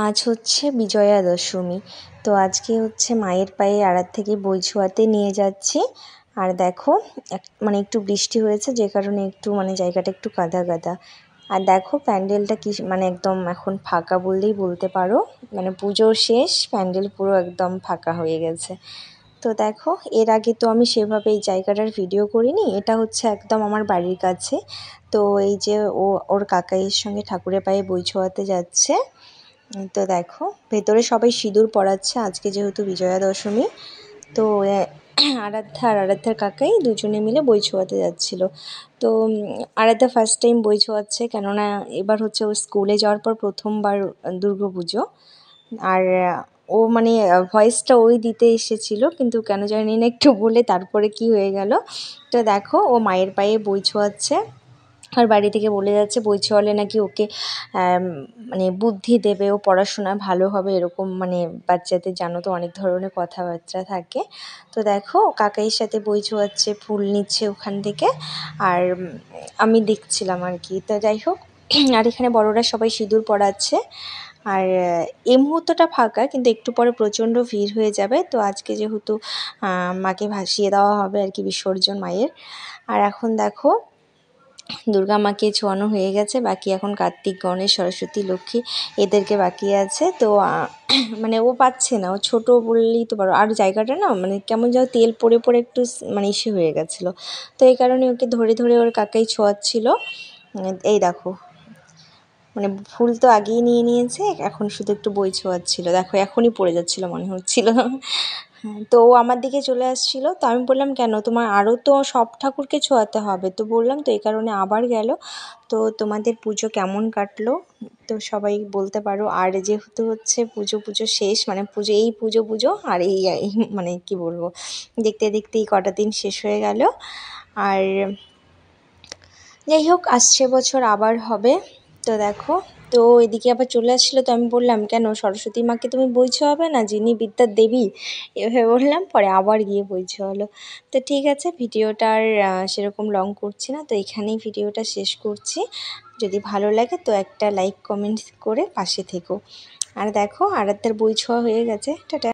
আজ হচ্ছে বিজয়া দশমী। তো আজকে হচ্ছে মায়ের পায়ে আড়ার থেকে বই ছোঁয়াতে নিয়ে যাচ্ছি। আর দেখো মানে একটু বৃষ্টি হয়েছে, যে কারণে একটু মানে জায়গাটা একটু কাদা কাদা। আর দেখো প্যান্ডেলটা কি মানে একদম এখন ফাঁকা বললেই বলতে পারো, মানে পুজো শেষ, প্যান্ডেল পুরো একদম ফাঁকা হয়ে গেছে। তো দেখো এর আগে তো আমি সেভাবে এই জায়গাটার ভিডিও করিনি, এটা হচ্ছে একদম আমার বাড়ির কাছে। তো এই যে ওর কাকাইয়ের সঙ্গে ঠাকুরের পায়ে বই ছোঁয়াতে যাচ্ছে। তো দেখো ভেতরে সবাই সিঁদুর পরাচ্ছে আজকে যেহেতু বিজয়া দশমী। তো আরাধ্যা আর আরাধ্যার কাকাই দুজনে মিলে বই ছোঁয়াতে যাচ্ছিল। তো আরাধ্যা ফার্স্ট টাইম বই ছোঁয়াচ্ছে, কেননা এবার হচ্ছে ও স্কুলে যাওয়ার পর প্রথমবার দুর্গাপুজো। আর ও মানে ভয়েসটা ওই দিতে এসেছিল, কিন্তু কেন জানি না একটু বলে তারপরে কি হয়ে গেল। তো দেখো ও মায়ের পায়ে বই ছোঁয়াচ্ছে, আর বাড়ি থেকে বলে যাচ্ছে বই ছোঁয়ালে নাকি ওকে মানে বুদ্ধি দেবে, ও পড়াশোনা ভালো হবে, এরকম মানে বাচ্চাদের জানো তো অনেক ধরনের কথাবার্তা থাকে। তো দেখো কাকাইয়ের সাথে বই ছোঁয়াচ্ছে, ফুল নিচ্ছে ওখান থেকে, আর আমি দেখছিলাম আর কি। তো যাই হোক, আর এখানে বড়রা সবাই সিঁদুর পরাচ্ছে। আর এই মুহূর্তটা ফাঁকা, কিন্তু একটু পরে প্রচণ্ড ভিড় হয়ে যাবে। তো আজকে যেহেতু মাকে ভাসিয়ে দেওয়া হবে আর কি, বিসর্জন মায়ের। আর এখন দেখো দুর্গা মাকে ছোঁয়ানো হয়ে গেছে, বাকি এখন কার্তিক, গণেশ, সরস্বতী, লক্ষ্মী এদেরকে বাকি আছে। তো মানে ও পাচ্ছে না, ও ছোটো বললেই তো পারো, আর জায়গাটা না মানে কেমন যেন তেল পড়ে পড়ে একটু মানে ইসে হয়ে গেছিলো। তো এই কারণে ওকে ধরে ধরে ওর কাকাই ছোঁয়াচ্ছিল। এই দেখো মানে ফুল তো আগেই নিয়ে নিয়েছে, এখন শুধু একটু বই ছোঁয়াচ্ছিল। দেখো এখনই পড়ে যাচ্ছিলো মনে হচ্ছিল। তো ও আমার দিকে চলে আসছিল, তো আমি বললাম কেন, তোমার আরও তো সব ঠাকুরকে ছোঁয়াতে হবে, তো বললাম তো এই কারণে আবার গেল। তো তোমাদের পুজো কেমন কাটলো তো সবাই বলতে পারো। আর যেহেতু হচ্ছে পুজো পুজো শেষ, মানে পুজো এই পুজো পুজো আর এই মানে কি বলবো, দেখতে দেখতে এই কটা দিন শেষ হয়ে গেল। আর যাই হোক আসছে বছর আবার হবে। তো দেখো, তো এদিকে আবার চলে আসছিলো, তো আমি বললাম কেন সরস্বতী মাকে তুমি বই ছোঁয়াবে না, যিনি বিদ্যার দেবী, এভাবে বললাম। পরে আবার গিয়ে বই ছোঁয়ালো। তো ঠিক আছে, ভিডিওটা আর সেরকম লং করছি না, তো এখানেই ভিডিওটা শেষ করছি। যদি ভালো লাগে তো একটা লাইক কমেন্ট করে পাশে থেকো। আর দেখো আরাধ্যার বই ছোঁয়া হয়ে গেছে। টাটা।